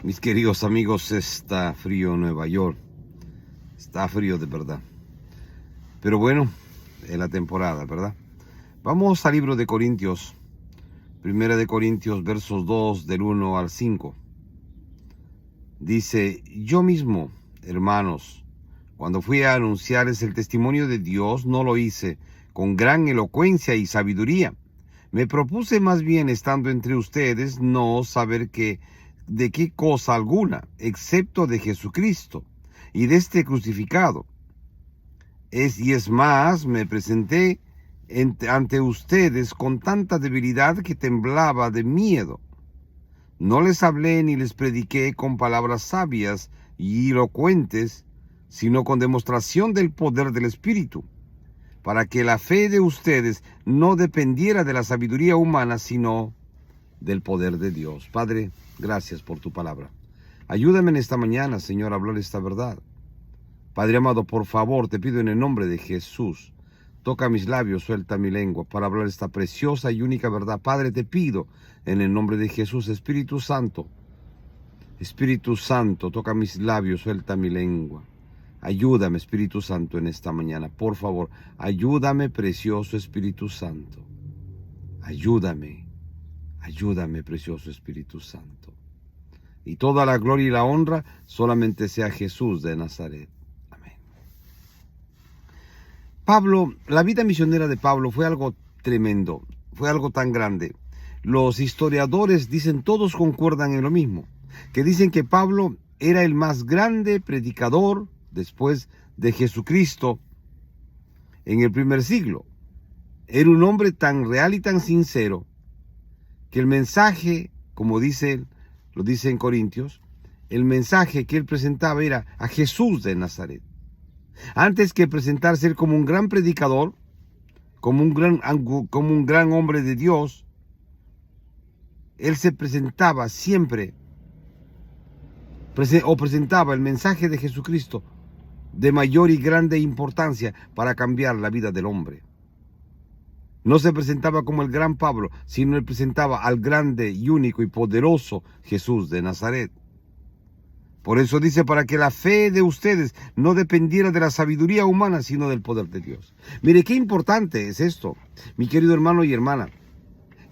Mis queridos amigos, está frío en Nueva York. Está frío de verdad. Pero bueno, es la temporada, ¿verdad? Vamos al libro de Corintios. Primera de Corintios, versos 2, del 1 al 5. Dice: yo mismo, hermanos, cuando fui a anunciarles el testimonio de Dios, no lo hice con gran elocuencia y sabiduría. Me propuse más bien, estando entre ustedes, no saber de qué cosa alguna, excepto de Jesucristo y de este crucificado. Es más, me presenté ante ustedes con tanta debilidad que temblaba de miedo. No les hablé ni les prediqué con palabras sabias y elocuentes, sino con demostración del poder del Espíritu, para que la fe de ustedes no dependiera de la sabiduría humana, sino del poder de Dios. Padre, gracias por tu palabra. Ayúdame en esta mañana, Señor, a hablar esta verdad. Padre amado, por favor, te pido en el nombre de Jesús, toca mis labios, suelta mi lengua para hablar esta preciosa y única verdad. Padre, te pido en el nombre de Jesús, Espíritu Santo, toca mis labios, suelta mi lengua. Ayúdame, Espíritu Santo, en esta mañana. Por favor, ayúdame, precioso Espíritu Santo. Ayúdame, precioso Espíritu Santo. Y toda la gloria y la honra solamente sea Jesús de Nazaret. Amén. Pablo, la vida misionera de Pablo fue algo tremendo, fue algo tan grande. Los historiadores dicen, todos concuerdan en lo mismo, que dicen que Pablo era el más grande predicador después de Jesucristo en el primer siglo. Era un hombre tan real y tan sincero que el mensaje, como lo dice en Corintios, el mensaje que él presentaba era a Jesús de Nazaret. Antes que presentarse él como un gran predicador, como un gran hombre de Dios, él se presentaba siempre, presentaba el mensaje de Jesucristo de mayor y grande importancia para cambiar la vida del hombre. No se presentaba como el gran Pablo, sino él presentaba al grande y único y poderoso Jesús de Nazaret. Por eso dice, para que la fe de ustedes no dependiera de la sabiduría humana, sino del poder de Dios. Mire, qué importante es esto, mi querido hermano y hermana,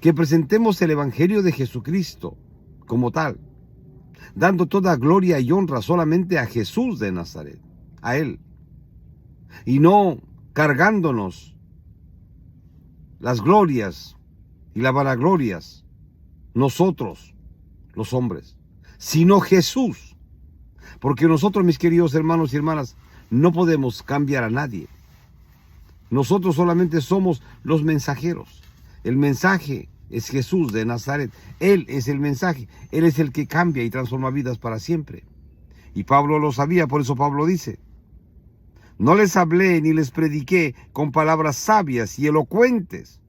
que presentemos el Evangelio de Jesucristo como tal, dando toda gloria y honra solamente a Jesús de Nazaret, a Él, y no cargándonos las glorias y las vanaglorias nosotros, los hombres, sino Jesús. Porque nosotros, mis queridos hermanos y hermanas, no podemos cambiar a nadie. Nosotros solamente somos los mensajeros. El mensaje es Jesús de Nazaret. Él es el mensaje. Él es el que cambia y transforma vidas para siempre. Y Pablo lo sabía, por eso Pablo dice: no les hablé ni les prediqué con palabras sabias y elocuentes,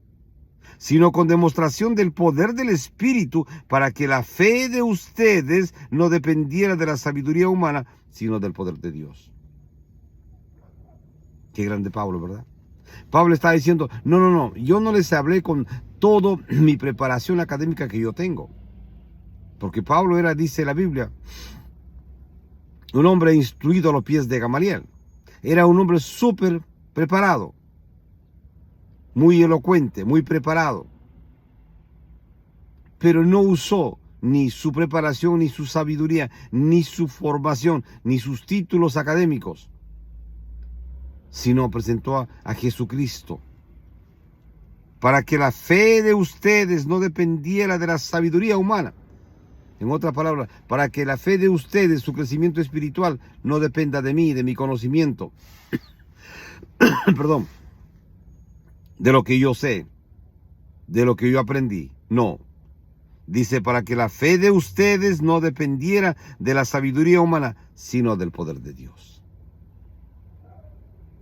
sino con demostración del poder del Espíritu, para que la fe de ustedes no dependiera de la sabiduría humana, sino del poder de Dios. Qué grande Pablo, ¿verdad? Pablo está diciendo, no, yo no les hablé con toda mi preparación académica que yo tengo. Porque Pablo era, dice la Biblia, un hombre instruido a los pies de Gamaliel. Era un hombre súper preparado, muy elocuente, muy preparado. Pero no usó ni su preparación, ni su sabiduría, ni su formación, ni sus títulos académicos, sino presentó a Jesucristo, para que la fe de ustedes no dependiera de la sabiduría humana. En otras palabras, para que la fe de ustedes, su crecimiento espiritual, no dependa de mí, de mi conocimiento, perdón, de lo que yo sé, de lo que yo aprendí. No. Dice, para que la fe de ustedes no dependiera de la sabiduría humana, sino del poder de Dios.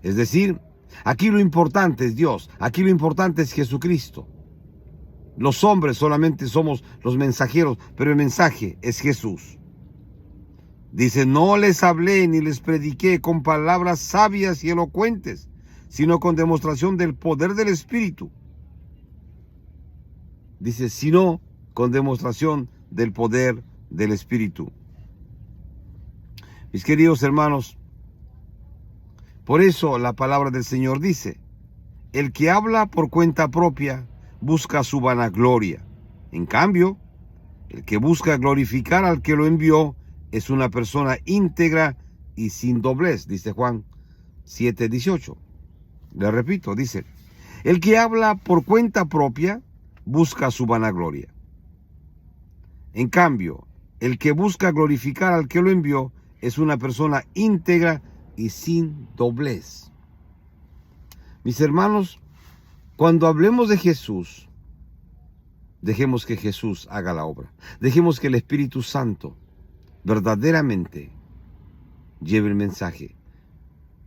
Es decir, aquí lo importante es Dios, aquí lo importante es Jesucristo. Los hombres solamente somos los mensajeros, pero el mensaje es Jesús. Dice, no les hablé ni les prediqué con palabras sabias y elocuentes, sino con demostración del poder del Espíritu. Dice, sino con demostración del poder del Espíritu. Mis queridos hermanos, por eso la palabra del Señor dice, el que habla por cuenta propia busca su vanagloria. En cambio, el que busca glorificar al que lo envió es una persona íntegra y sin doblez, dice Juan 7:18. Le repito, dice, el que habla por cuenta propia busca su vanagloria. En cambio, el que busca glorificar al que lo envió es una persona íntegra y sin doblez. Mis hermanos, cuando hablemos de Jesús, dejemos que Jesús haga la obra. Dejemos que el Espíritu Santo verdaderamente lleve el mensaje.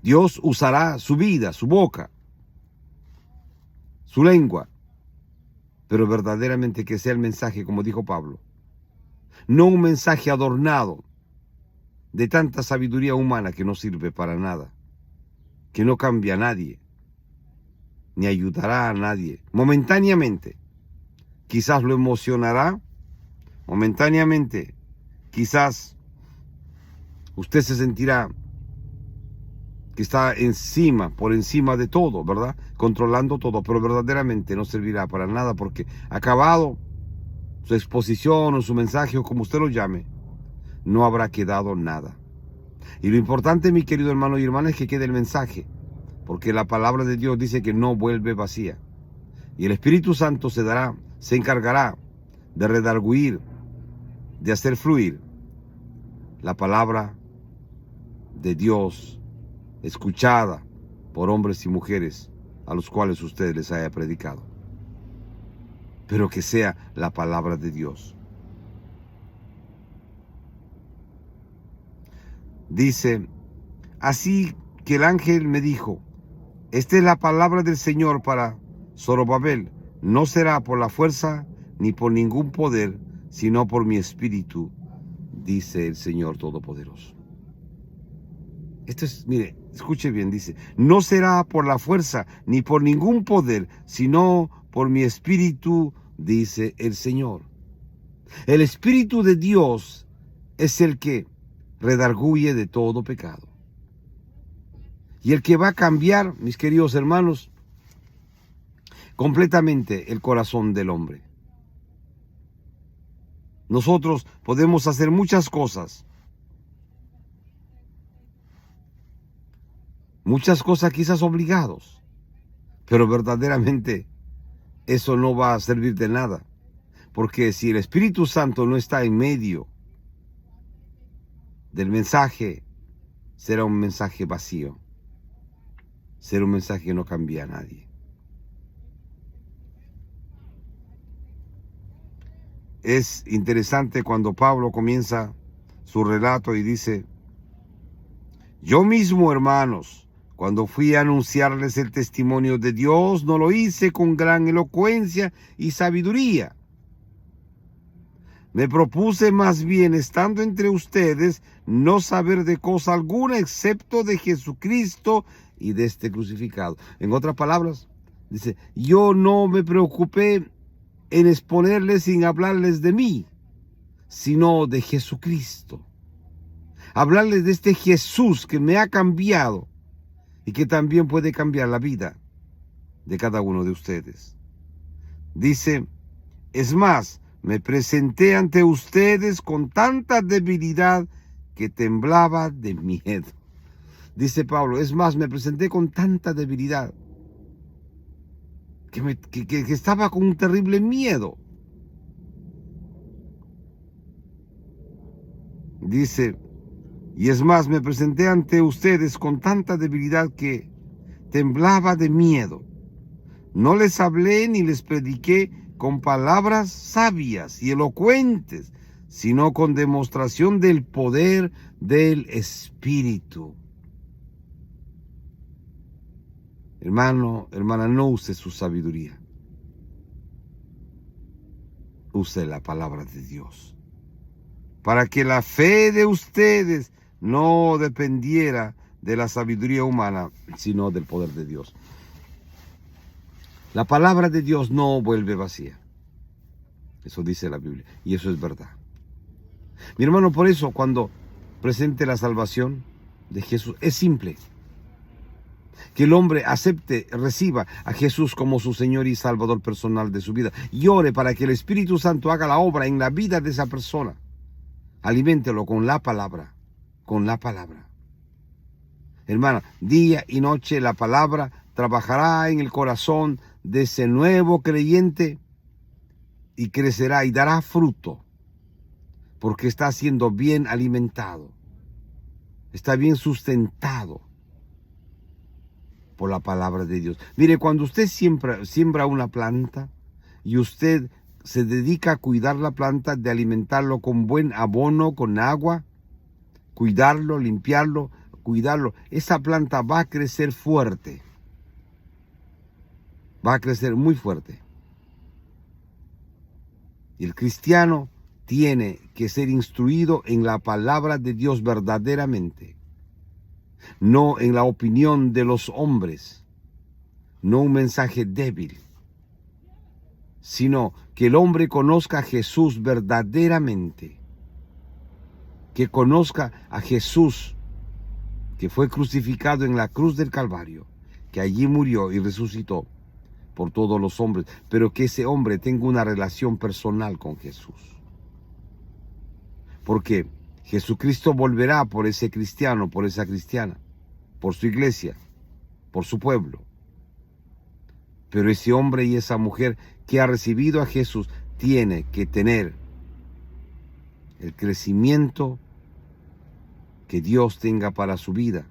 Dios usará su vida, su boca, su lengua, pero verdaderamente que sea el mensaje, como dijo Pablo. No un mensaje adornado de tanta sabiduría humana que no sirve para nada, que no cambia a nadie, ni ayudará a nadie. Momentáneamente, quizás lo emocionará, momentáneamente, quizás usted se sentirá que está por encima de todo, ¿verdad? Controlando todo, pero verdaderamente no servirá para nada porque acabado su exposición o su mensaje o como usted lo llame, no habrá quedado nada. Y lo importante, mi querido hermano y hermana, es que quede el mensaje, porque la palabra de Dios dice que no vuelve vacía. Y el Espíritu Santo se encargará de redarguir, de hacer fluir la palabra de Dios escuchada por hombres y mujeres a los cuales usted les haya predicado. Pero que sea la palabra de Dios. Dice, así que el ángel me dijo, esta es la palabra del Señor para Zorobabel, no será por la fuerza ni por ningún poder, sino por mi espíritu, dice el Señor Todopoderoso. Esto es, mire, escuche bien, dice, no será por la fuerza ni por ningún poder, sino por mi espíritu, dice el Señor. El Espíritu de Dios es el que redarguye de todo pecado. Y el que va a cambiar, mis queridos hermanos, completamente el corazón del hombre. Nosotros podemos hacer muchas cosas quizás obligados, pero verdaderamente eso no va a servir de nada, porque si el Espíritu Santo no está en medio del mensaje, será un mensaje vacío, será un mensaje que no cambia a nadie. Es interesante cuando Pablo comienza su relato y dice, yo mismo, hermanos, cuando fui a anunciarles el testimonio de Dios, no lo hice con gran elocuencia y sabiduría. Me propuse más bien, estando entre ustedes, no saber de cosa alguna excepto de Jesucristo y de este crucificado. En otras palabras, dice, yo no me preocupé en exponerles sin hablarles de mí, sino de Jesucristo. Hablarles de este Jesús que me ha cambiado y que también puede cambiar la vida de cada uno de ustedes. Dice, es más, me presenté ante ustedes con tanta debilidad que temblaba de miedo. Dice Pablo, es más, me presenté con tanta debilidad que estaba con un terrible miedo. Dice, y es más, me presenté ante ustedes con tanta debilidad que temblaba de miedo. No les hablé ni les prediqué con palabras sabias y elocuentes, sino con demostración del poder del Espíritu. Hermano, hermana, no use su sabiduría. Use la palabra de Dios, para que la fe de ustedes no dependiera de la sabiduría humana, sino del poder de Dios. La palabra de Dios no vuelve vacía. Eso dice la Biblia, y eso es verdad. Mi hermano, por eso cuando presente la salvación de Jesús. Es simple. Que el hombre acepte, reciba a Jesús como su Señor y Salvador personal de su vida. Y ore para que el Espíritu Santo haga la obra en la vida de esa persona. Aliméntelo con la palabra. Con la palabra. Hermana, día y noche la palabra trabajará en el corazón de ese nuevo creyente y crecerá y dará fruto. Porque está siendo bien alimentado. Está bien sustentado por la palabra de Dios. Mire, cuando usted siembra una planta y usted se dedica a cuidar la planta, de alimentarlo con buen abono, con agua, cuidarlo, limpiarlo, cuidarlo, esa planta va a crecer fuerte. Va a crecer muy fuerte. Y el cristiano tiene que ser instruido en la palabra de Dios verdaderamente. No en la opinión de los hombres, no un mensaje débil, sino que el hombre conozca a Jesús verdaderamente, que conozca a Jesús, que fue crucificado en la cruz del Calvario, que allí murió y resucitó por todos los hombres, pero que ese hombre tenga una relación personal con Jesús. Porque Jesucristo volverá por ese cristiano, por esa cristiana, por su iglesia, por su pueblo. Pero ese hombre y esa mujer que ha recibido a Jesús tiene que tener el crecimiento que Dios tenga para su vida.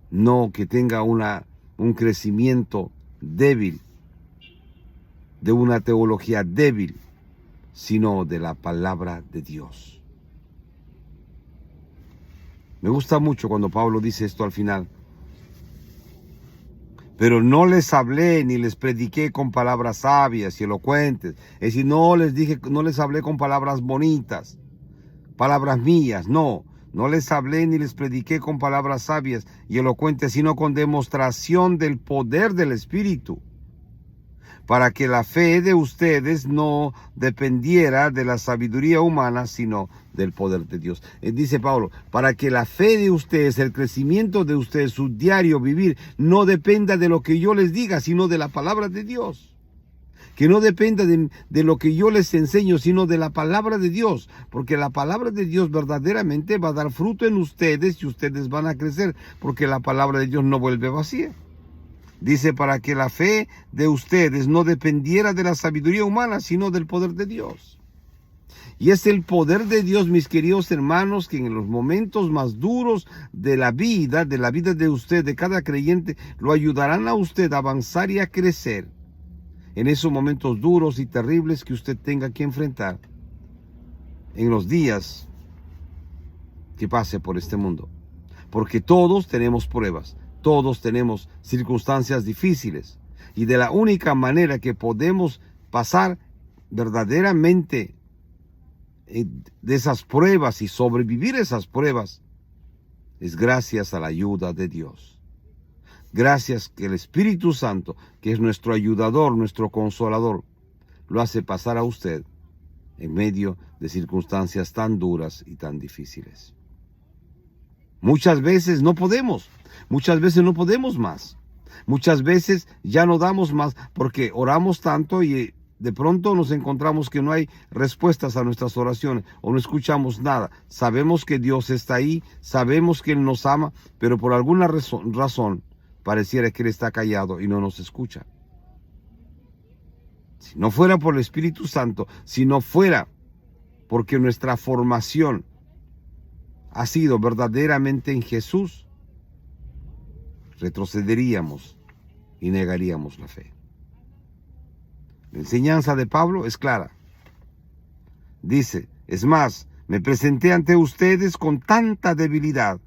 No que tenga un crecimiento débil, de una teología débil, sino de la palabra de Dios. Me gusta mucho cuando Pablo dice esto al final. Pero no les hablé ni les prediqué con palabras sabias y elocuentes. Es decir, no les hablé con palabras bonitas, palabras mías, no. No les hablé ni les prediqué con palabras sabias y elocuentes, sino con demostración del poder del Espíritu, para que la fe de ustedes no dependiera de la sabiduría humana, sino del poder de Dios. Dice Pablo, para que la fe de ustedes, el crecimiento de ustedes, su diario vivir, no dependa de lo que yo les diga, sino de la palabra de Dios. Que no dependa de lo que yo les enseño, sino de la palabra de Dios. Porque la palabra de Dios verdaderamente va a dar fruto en ustedes y ustedes van a crecer, porque la palabra de Dios no vuelve vacía. Dice, para que la fe de ustedes no dependiera de la sabiduría humana, sino del poder de Dios. Y es el poder de Dios, mis queridos hermanos, que en los momentos más duros de la vida de usted, de cada creyente, lo ayudarán a usted a avanzar y a crecer en esos momentos duros y terribles que usted tenga que enfrentar en los días que pase por este mundo. Porque todos tenemos pruebas. Todos tenemos circunstancias difíciles y de la única manera que podemos pasar verdaderamente de esas pruebas y sobrevivir esas pruebas es gracias a la ayuda de Dios. Gracias que el Espíritu Santo, que es nuestro ayudador, nuestro consolador, lo hace pasar a usted en medio de circunstancias tan duras y tan difíciles. Muchas veces no podemos. Muchas veces no podemos más. Muchas veces ya no damos más porque oramos tanto y de pronto nos encontramos que no hay respuestas a nuestras oraciones o no escuchamos nada. Sabemos que Dios está ahí, sabemos que Él nos ama, pero por alguna razón pareciera que Él está callado y no nos escucha. Si no fuera por el Espíritu Santo, si no fuera porque nuestra formación ha sido verdaderamente en Jesús, retrocederíamos y negaríamos la fe. La enseñanza de Pablo es clara. Dice, es más, me presenté ante ustedes con tanta debilidad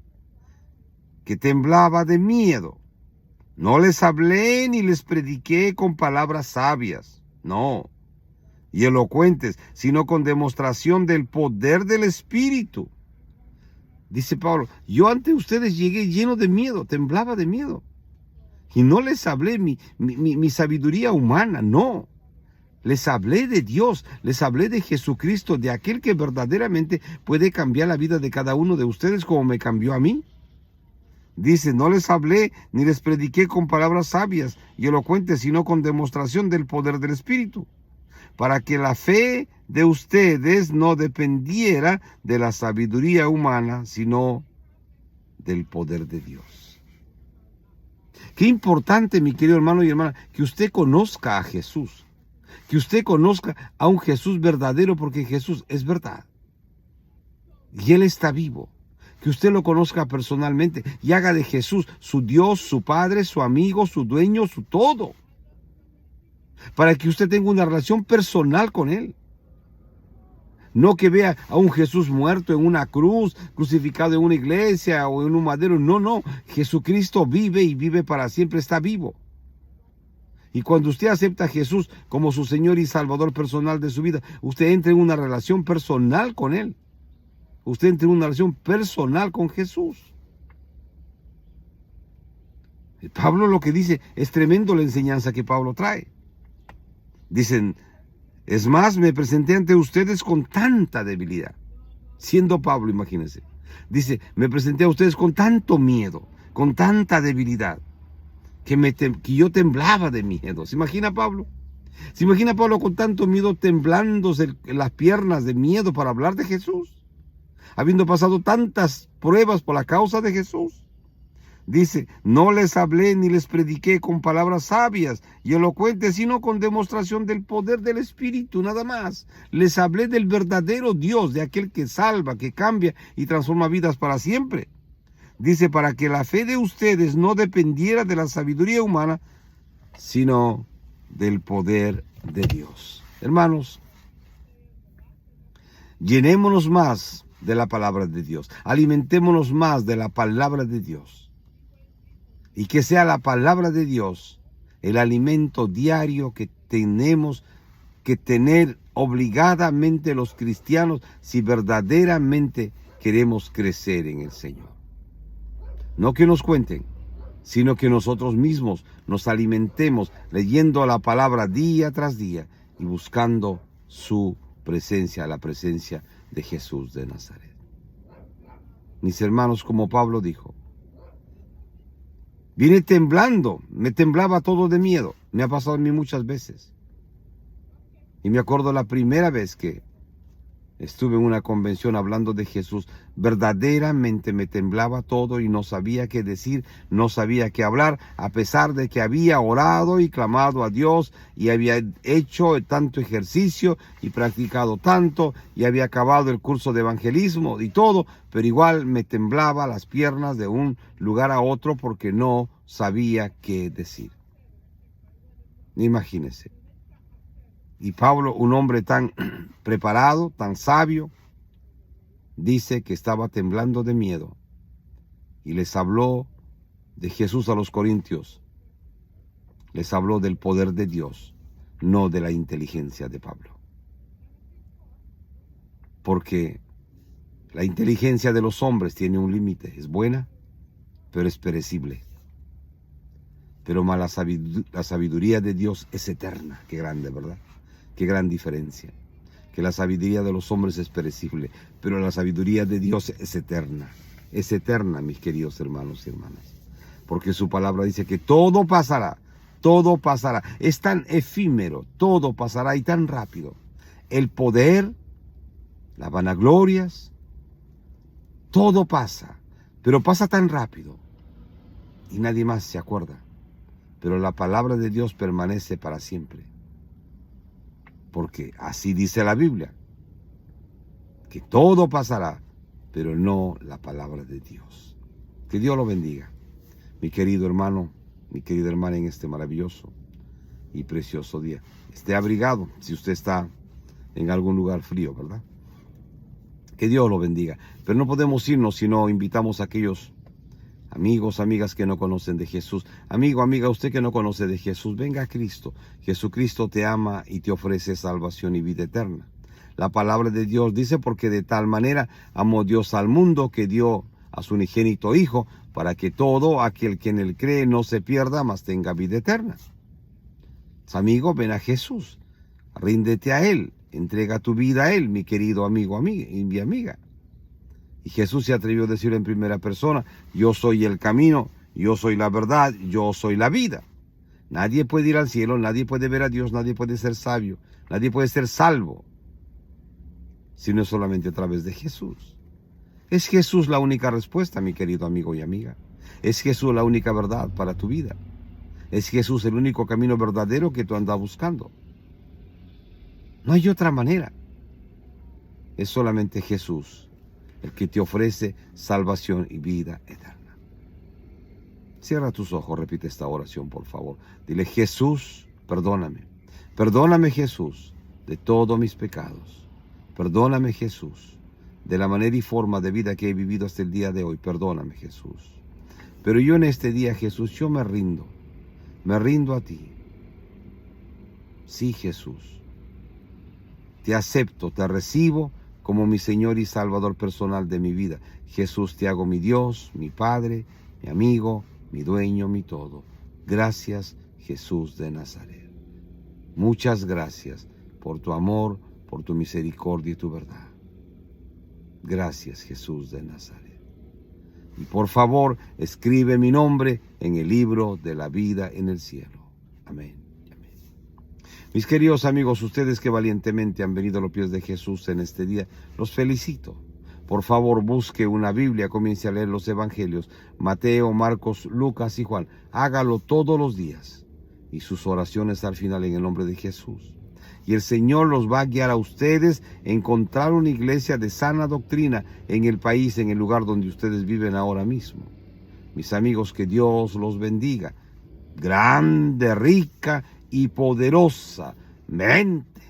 que temblaba de miedo. No les hablé ni les prediqué con palabras sabias, no, y elocuentes, sino con demostración del poder del Espíritu. Dice Pablo, yo ante ustedes llegué lleno de miedo, temblaba de miedo. Y no les hablé mi sabiduría humana, no. Les hablé de Dios, les hablé de Jesucristo, de aquel que verdaderamente puede cambiar la vida de cada uno de ustedes como me cambió a mí. Dice, no les hablé ni les prediqué con palabras sabias y elocuentes, sino con demostración del poder del Espíritu, para que la fe de ustedes no dependiera de la sabiduría humana, sino del poder de Dios. Qué importante, mi querido hermano y hermana, que usted conozca a Jesús. Que usted conozca a un Jesús verdadero, porque Jesús es verdad. Y Él está vivo. Que usted lo conozca personalmente y haga de Jesús su Dios, su Padre, su amigo, su dueño, su todo. Para que usted tenga una relación personal con Él. No que vea a un Jesús muerto en una cruz, crucificado en una iglesia o en un madero. No, no. Jesucristo vive y vive para siempre, está vivo. Y cuando usted acepta a Jesús como su Señor y Salvador personal de su vida, usted entra en una relación personal con Él. Usted entra en una relación personal con Jesús. Y Pablo lo que dice es tremendo la enseñanza que Pablo trae. Dicen, es más, me presenté ante ustedes con tanta debilidad. Siendo Pablo, imagínense. Dice, me presenté a ustedes con tanto miedo, con tanta debilidad, que yo temblaba de miedo. ¿Se imagina Pablo? ¿Se imagina Pablo con tanto miedo, temblándose las piernas de miedo para hablar de Jesús? Habiendo pasado tantas pruebas por la causa de Jesús. Dice, no les hablé ni les prediqué con palabras sabias y elocuentes, sino con demostración del poder del Espíritu, nada más. Les hablé del verdadero Dios, de aquel que salva, que cambia y transforma vidas para siempre. Dice, para que la fe de ustedes no dependiera de la sabiduría humana, sino del poder de Dios. Hermanos, llenémonos más de la palabra de Dios. Alimentémonos más de la palabra de Dios. Y que sea la palabra de Dios el alimento diario que tenemos que tener obligadamente los cristianos si verdaderamente queremos crecer en el Señor. No que nos cuenten, sino que nosotros mismos nos alimentemos leyendo la palabra día tras día y buscando su presencia, la presencia de Jesús de Nazaret. Mis hermanos, como Pablo dijo, vine temblando, me temblaba todo de miedo. Me ha pasado a mí muchas veces. Y me acuerdo la primera vez que estuve en una convención hablando de Jesús, verdaderamente me temblaba todo y no sabía qué decir, no sabía qué hablar, a pesar de que había orado y clamado a Dios y había hecho tanto ejercicio y practicado tanto y había acabado el curso de evangelismo y todo, pero igual me temblaba las piernas de un lugar a otro porque no sabía qué decir. Imagínense. Y Pablo, un hombre tan preparado, tan sabio, dice que estaba temblando de miedo. Y les habló de Jesús a los corintios. Les habló del poder de Dios, no de la inteligencia de Pablo. Porque la inteligencia de los hombres tiene un límite. Es buena, pero es perecible. Pero la sabiduría de Dios es eterna. Qué grande, ¿verdad? Qué gran diferencia. Que la sabiduría de los hombres es perecible, pero la sabiduría de Dios es eterna. Es eterna, mis queridos hermanos y hermanas. Porque su palabra dice que todo pasará, todo pasará. Es tan efímero, todo pasará y tan rápido. El poder, las vanaglorias, todo pasa, pero pasa tan rápido. Y nadie más se acuerda. Pero la palabra de Dios permanece para siempre. Porque así dice la Biblia, que todo pasará, pero no la palabra de Dios. Que Dios lo bendiga, mi querido hermano, mi querida hermana, en este maravilloso y precioso día. Esté abrigado si usted está en algún lugar frío, ¿verdad? Que Dios lo bendiga. Pero no podemos irnos si no invitamos a aquellos amigos, amigas que no conocen de Jesús. Amigo, amiga, usted que no conoce de Jesús, venga a Cristo. Jesucristo te ama y te ofrece salvación y vida eterna. La palabra de Dios dice, porque de tal manera amó Dios al mundo que dio a su unigénito Hijo, para que todo aquel que en él cree no se pierda, mas tenga vida eterna. Amigo, ven a Jesús. Ríndete a Él, entrega tu vida a Él, mi querido amigo y mi amiga. Y Jesús se atrevió a decir en primera persona, yo soy el camino, yo soy la verdad, yo soy la vida. Nadie puede ir al cielo, nadie puede ver a Dios, nadie puede ser sabio, nadie puede ser salvo, sino solamente a través de Jesús. ¿Es Jesús la única respuesta, mi querido amigo y amiga? ¿Es Jesús la única verdad para tu vida? ¿Es Jesús el único camino verdadero que tú andas buscando? No hay otra manera. Es solamente Jesús el que te ofrece salvación y vida eterna. Cierra tus ojos, repite esta oración, por favor. Dile, Jesús, perdóname. Perdóname, Jesús, de todos mis pecados. Perdóname, Jesús, de la manera y forma de vida que he vivido hasta el día de hoy. Perdóname, Jesús. Pero yo en este día, Jesús, yo me rindo a ti. Sí, Jesús. Te acepto, te recibo como mi Señor y Salvador personal de mi vida. Jesús, te hago mi Dios, mi Padre, mi amigo, mi dueño, mi todo. Gracias, Jesús de Nazaret. Muchas gracias por tu amor, por tu misericordia y tu verdad. Gracias, Jesús de Nazaret. Y por favor, escribe mi nombre en el libro de la vida en el cielo. Amén. Mis queridos amigos, ustedes que valientemente han venido a los pies de Jesús en este día, los felicito. Por favor, busque una Biblia, comience a leer los Evangelios, Mateo, Marcos, Lucas y Juan. Hágalo todos los días y sus oraciones al final en el nombre de Jesús. Y el Señor los va a guiar a ustedes a encontrar una iglesia de sana doctrina en el país, en el lugar donde ustedes viven ahora mismo. Mis amigos, que Dios los bendiga, grande, rica y poderosamente.